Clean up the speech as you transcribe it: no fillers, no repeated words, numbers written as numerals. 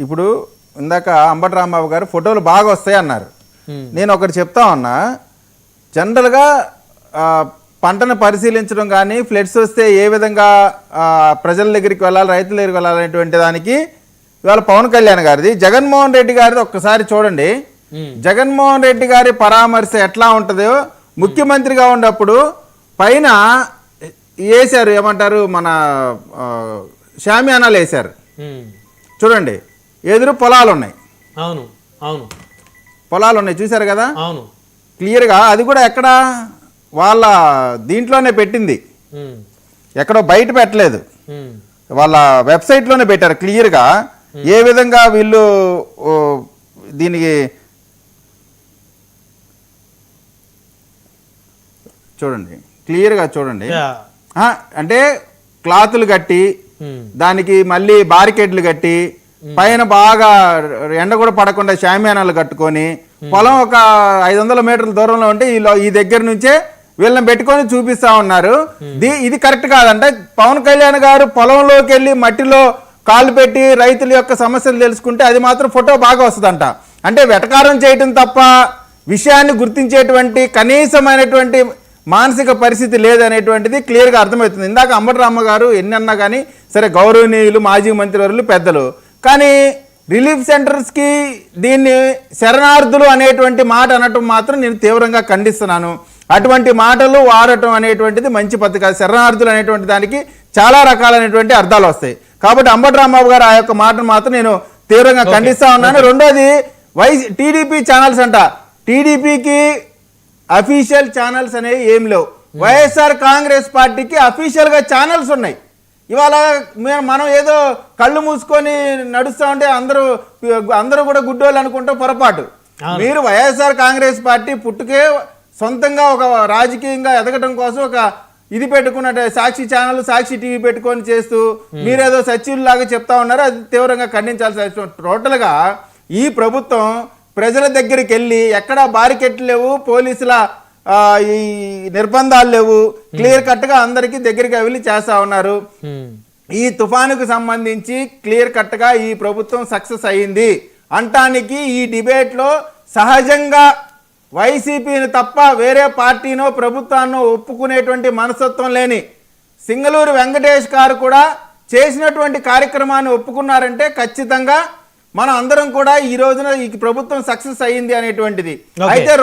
ఇప్పుడు ఇందాక అంబటి రాంబాబు గారు ఫోటోలు బాగా వస్తాయి అన్నారు. నేను ఒకటి చెప్తా ఉన్నా, జనరల్గా పంటను పరిశీలించడం కానీ ఫ్లడ్స్ వస్తే ఏ విధంగా ప్రజల దగ్గరికి వెళ్ళాలి, రైతుల దగ్గరికి వెళ్ళాలనేటువంటి దానికి ఇవాళ పవన్ కళ్యాణ్ గారిది, జగన్మోహన్ రెడ్డి గారిది ఒక్కసారి చూడండి. జగన్మోహన్ రెడ్డి గారి పరామర్శ ఎట్లా ఉంటుందో, ముఖ్యమంత్రిగా ఉన్నప్పుడు పైన వేశారు, ఏమంటారు, మన షామియానాలు వేశారు చూడండి, ఎదురు పొలాలు ఉన్నాయి. అవును అవును, పొలాలు ఉన్నాయి, చూశారు కదా. అవును, క్లియర్గా అది కూడా ఎక్కడ వాళ్ళ దీంట్లోనే పెట్టింది, ఎక్కడో బయట పెట్టలేదు, వాళ్ళ వెబ్సైట్లోనే పెట్టారు క్లియర్గా ఏ విధంగా వీళ్ళు దీనికి. చూడండి క్లియర్గా చూడండి, అంటే క్లాతులు కట్టి దానికి మళ్ళీ బారికేడ్లు కట్టి పైన బాగా ఎండ కూడా పడకుండా షామియానాలు కట్టుకొని పొలం ఒక 500 మీటర్ల దూరంలో ఉంటే ఈ దగ్గర నుంచే వీళ్ళని పెట్టుకొని చూపిస్తా ఉన్నారు. ఇది కరెక్ట్ కాదంటే పవన్ కళ్యాణ్ గారు పొలంలోకి వెళ్ళి మట్టిలో కాలు పెట్టి రైతుల యొక్క సమస్యలు తెలుసుకుంటే అది మాత్రం ఫోటో బాగా వస్తుందంట. అంటే వెటకారం చేయటం తప్ప విషయాన్ని గుర్తించేటువంటి కనీసమైనటువంటి మానసిక పరిస్థితి లేదనేటువంటిది క్లియర్గా అర్థమవుతుంది. ఇందాక అంబటి రామ గారు ఎన్ని అన్నా కానీ సరే, గౌరవనీయులు, మాజీ మంత్రివర్యులు, పెద్దలు, కానీ రిలీఫ్ సెంటర్స్కి దీన్ని శరణార్థులు అనేటువంటి మాట అనటం మాత్రం నేను తీవ్రంగా ఖండిస్తున్నాను. అటువంటి మాటలు వాడటం అనేటువంటిది మంచి పద్ధతి కాదు. శరణార్థులు అనేటువంటి దానికి చాలా రకాలైనటువంటి అర్థాలు వస్తాయి. కాబట్టి అంబటి రాంబాబు గారు ఆ యొక్క మాటను మాత్రం నేను తీవ్రంగా ఖండిస్తా ఉన్నాను. రెండోది, టీడీపీ ఛానల్స్ అంట, టీడీపీకి అఫీషియల్ ఛానల్స్ అనేవి ఏం లేవు. వైఎస్ఆర్ కాంగ్రెస్ పార్టీకి అఫీషియల్గా ఛానల్స్ ఉన్నాయి. ఇవాళ మనం ఏదో కళ్ళు మూసుకొని నడుస్తూ ఉంటే అందరూ కూడా గుడ్డోళ్ళు అనుకుంటే పొరపాటు. మీరు వైఎస్ఆర్ కాంగ్రెస్ పార్టీ పుట్టుకే సొంతంగా ఒక రాజకీయంగా ఎదగటం కోసం ఒక ఇది పెట్టుకున్నట్టు సాక్షి ఛానల్, సాక్షి టీవీ పెట్టుకొని చేస్తూ మీరేదో సచివుల్లాగా చెప్తా ఉన్నారు. అది తీవ్రంగా ఖండించాల్సి వస్తుంది. టోటల్గా ఈ ప్రభుత్వం ప్రజల దగ్గరికి వెళ్ళి ఎక్కడా బారికెట్లు లేవు, పోలీసుల ఈ నిర్బంధాలు లేవు, క్లియర్ కట్గా అందరికీ దగ్గరికి వెళ్ళి చేస్తా ఉన్నారు. ఈ తుఫానుకు సంబంధించి క్లియర్ కట్గా ఈ ప్రభుత్వం సక్సెస్ అయ్యింది అంటానికి ఈ డిబేట్లో సహజంగా వైసీపీని తప్ప వేరే పార్టీనో ప్రభుత్వాన్నో ఒప్పుకునేటువంటి మనస్తత్వం లేని సింగళూరు వెంకటేష్ గారు కూడా చేసినటువంటి కార్యక్రమాన్ని ఒప్పుకున్నారంటే ఖచ్చితంగా మనం అందరం కూడా ఈ రోజున ఈ ప్రభుత్వం సక్సెస్ అయ్యింది అనేటువంటిది. అయితే